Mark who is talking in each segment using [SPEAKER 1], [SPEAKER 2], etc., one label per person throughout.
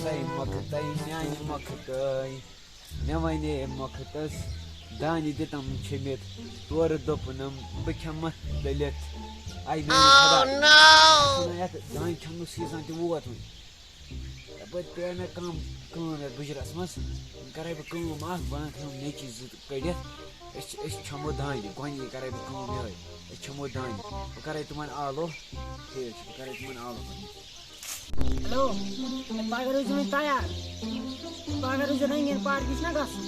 [SPEAKER 1] مۄکھتَے مۄکھتَے میٛانہِ مۄکھتَے مےٚ وَنے مۄکھتَس دانہِ دِتَم چھٔمِتھ تورٕ دوٚپنَم بہٕ کھٮ۪مَتھ تٔلِتھ آے میٛانہِ خۄدا یَتھ دانہِ کھٮ۪نُک سیٖزن تہِ ووت وۄنۍ یَپٲرۍ پیٚیہِ مےٚ کٲم یَتھ بٕجرَس منٛز وۄنۍ کَرَے بہٕ کٲم اَکھ بہٕ اَنہٕ تِم نیٚچی زٕ کٔڑِتھ أسۍ کھٮ۪مو دانہِ گۄڈنِچی کَرَے بہٕ کٲم یِہوٚے أسۍ کھٮ۪مو دانہِ بہٕ کَرَے تِمَن آلو ٹھیٖک چھُ بہٕ کَرَے تِمَن آلو
[SPEAKER 2] ہیلو پگاہ روٗزِو وۄنۍ تیار پگاہ روٗزِو رنٛگیٖن پارکہِ چھُنہ گژھُن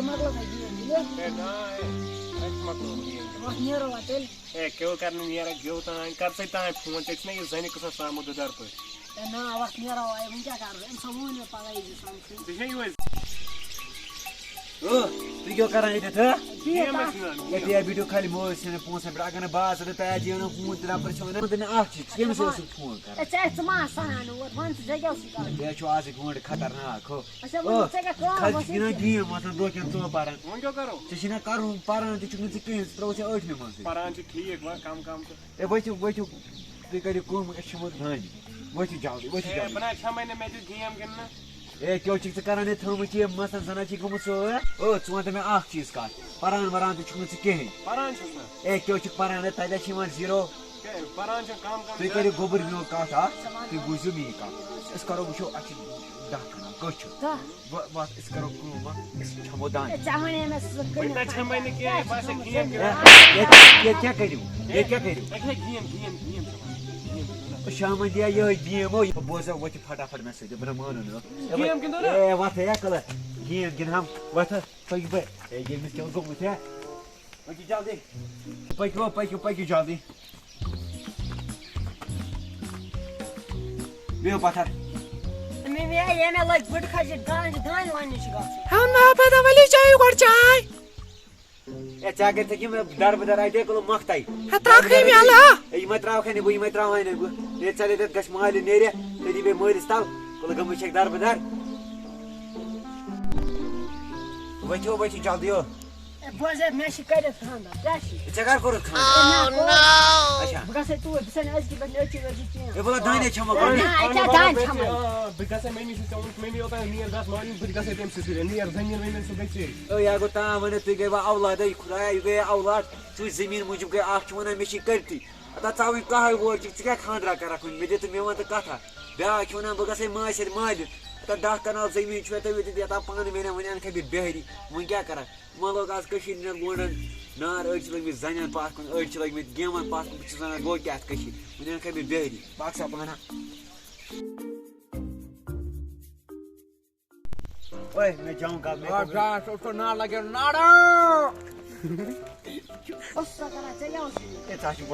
[SPEAKER 2] مۄکلو تۄہہِ گیم وَتھ نیرو وۄنۍ تیٚلہِ
[SPEAKER 3] کیٛاہ کرنہٕ نیران گیو تانۍ کر ژٕ تانۍ فون ژےٚ چھُنا یہِ زَنہِ قٕصہٕ سامُدار پٲٹھۍ
[SPEAKER 2] ہے نا وَتھ نیرو وۄنۍ کیٛاہ کَرو أمۍ سا ووٚن مےٚ پگاہ ییٖزِ سَمکھٕنۍ
[SPEAKER 3] ژٕ چھےٚ یِہوے
[SPEAKER 1] تُہۍ کیٛاہ کران ییٚتٮ۪تھ
[SPEAKER 3] گیم ٲسۍ گِنٛدان
[SPEAKER 1] ییٚتہِ بیٖٹھِو خالی مٲلۍ سٕنٛدٮ۪ن پونٛسَن پٮ۪ٹھ اگر نہٕ بہٕ آسہٕ تۄہہِ آسہِ یِوان فون تہِ نفر چھِ وَنان مےٚ اکھ چیٖز کٔمِس ٲسِو فون کران
[SPEAKER 2] ہے ژٕ ما سَنان اور وَن ژٕ جگہ اوسُے کَرُن
[SPEAKER 1] بیٚیہِ چھُ آز گٲنٛٹہٕ خطرناک ہو
[SPEAKER 2] اچھا وۄنۍ ژےٚ کیٛاہ کٲم
[SPEAKER 1] کھَلہِ
[SPEAKER 2] ٲسٕے
[SPEAKER 1] چھِ گِنٛدان گیم آسان برٛونٛہہ کَنہِ ژٕ پَران
[SPEAKER 3] وۄنۍ کیٛاہ کرو
[SPEAKER 1] ژےٚ چھُنا کَرُن پَران تہِ چھُکھ نہٕ ژٕ کِہیٖنۍ ژٕ ترٛووُتھ ژےٚ ٲٹھمہِ منٛزٕے
[SPEAKER 3] پران چھِ ٹھیٖک وۄنۍ کم کم تہٕ
[SPEAKER 1] ہے ؤتھِو ؤتھِو تُہۍ کٔرِو کٲم أسۍ کھٮ۪مو دانہِ ؤتھِو جلدی ؤتھِو
[SPEAKER 3] ہے
[SPEAKER 1] جلدی
[SPEAKER 3] بہٕ نہ کھٮ۪مَے نہٕ مےٚ دِژ گیم گِنٛدنہٕ
[SPEAKER 1] ہے کیٛاہ چھُکھ ژٕ کران یہِ تھٲومٕژ یہِ مثلاً زَنان چھِ گوٚمُت سۭتۍ ژٕ وَن تہٕ مےٚ اکھ چیٖز کَتھ پَران وَران تہِ چھُکھ نہٕ ژٕ کِہیٖنۍ
[SPEAKER 3] پران چھُس نہ
[SPEAKER 1] ہے کیٛاہ چھُکھ پَران ہے تَتہِ چھِ یِوان زیٖرو
[SPEAKER 3] پران چھِ کم کم
[SPEAKER 1] تُہۍ کٔرِو گوٚبُر میون کَتھ اکھ تُہۍ بوٗزِو میٛٲنۍ کَتھ أسۍ کَرو وٕچھو اَسہِ چھِ دَہ کَنال کٔژ چھِ وَتھ أسۍ کَرو کٲم اکھ أسۍ کھٮ۪مو دانہِ
[SPEAKER 2] ژےٚ وَنے مےٚ سُہ
[SPEAKER 3] بہٕ نہ کھٮ۪مَے نہٕ کینٛہہ بہٕ آسے گیم
[SPEAKER 1] ییٚتہِ کیٛاہ کٔرِو ییٚتہِ کیٛاہ کٔرِو
[SPEAKER 3] تۄہہِ چھےٚ گیم گیم گیم
[SPEAKER 1] شامَن دِیا یِہوٚے گیم ہو بوزو وۄتھِ فٹافٹ مےٚ سۭتۍ بہٕ نہٕ مانُن
[SPEAKER 3] گیم گِنٛدو نا
[SPEAKER 1] ہے وَتھ ہے کَلہٕ گیم گِنٛدہم وَتھ پٔکِو بہٕ ہے ییٚمِس کیٛاہ اوس گوٚمُت ہے پٔکِو جلدی پٔکِو پٔکِو پٔکِو جلدی بِہِو پَتھر
[SPEAKER 2] مےٚ لٔگۍ بٔڑ کھَجہِ دانہِ وانہِ چھِ گژھُن
[SPEAKER 1] ہے ژےٚ کَرِتھَکھ یِم دربٕدر اَتہِ کُلہٕ مۄکھتَے یِمَے ترٛاوکھے نہٕ بہٕ یِمَے ترٛاوہاے نہٕ بہٕ ہے ژَلے تَتھ گژھِ مالہِ نیرِتھ تٔتی بیٚیہِ مٲلِس تَل کُلہٕ گٔمٕژ چھَکھ دربٕدر ؤتھِو ؤتھِو جلدی ہو
[SPEAKER 2] بوزے مےٚ چھِ کٔرِتھ خانٛدر کیٛاہ چھِ
[SPEAKER 1] ژےٚ کر کوٚرُتھ خانٛدر اچھا
[SPEAKER 2] بہٕ گژھے توٗرۍ بہٕ چھَس أزکہِ پٮ۪ٹھ أزچہِ ؤزی کینٛہہ
[SPEAKER 1] ہے بولا دانے کھٮ۪مو
[SPEAKER 2] بہٕ
[SPEAKER 3] گژھے مٔمی سۭتۍ ژےٚ ووٚنُتھ مٔمی اوتانۍ نیر گژھ مالِنۍ بہٕ تہِ گژھے تٔمۍ سۭتۍ نیر زٔمیٖن ؤمیٖن سُہ گژھِ
[SPEAKER 1] یہِ گوٚو تام ؤنِتھ تُہۍ گٔے وۄنۍ اولادٕے خۄدایا یہِ گٔیے اولاد ژٕ وٕچھ زٔمیٖن موٗجوٗب گٔے اکھ چھِ وَنان مےٚ چھِ کٔرتھٕے اَدا ژٕ وٕنۍ کہے وور چھُکھ ژٕ کیٛاہ خانٛدرا کَرکھ وۄنۍ مےٚ دِ تہٕ مےٚ وَن تہٕ کَتھا بیٛاکھ چھِ وَنان بہٕ گژھے ماجہِ سۭتۍ مالہِ اَدا 10 کَنال زٔمیٖن چھُ تُہۍ وٲتِو یَتھ پانہٕ مےٚ وۄنۍ اَنکھے بہٕ بِہٲری وۄنۍ کیٛاہ کَرکھ وۄنۍ لوگ آز کٔشیٖرِ ہِنٛدٮ۪ن لونڈَن نار أڑۍ چھِ لٔگۍمٕتۍ زَنٮ۪ن پَتھ کُن أڑۍ چھِ لٔگۍمٕتۍ گیمَن پَتھ کُن بہٕ چھُس وَنان گوٚو کیٛاہ اَتھ کٔشیٖرِ وۄنۍ اَنکھے بہٕ بِہٲری پَکھ سا پانہ اوے مےٚ جام کَپ
[SPEAKER 2] اوس سا کَران ژےٚ کیٛاہ اوسُے
[SPEAKER 1] ہے ژٕ چھُکھ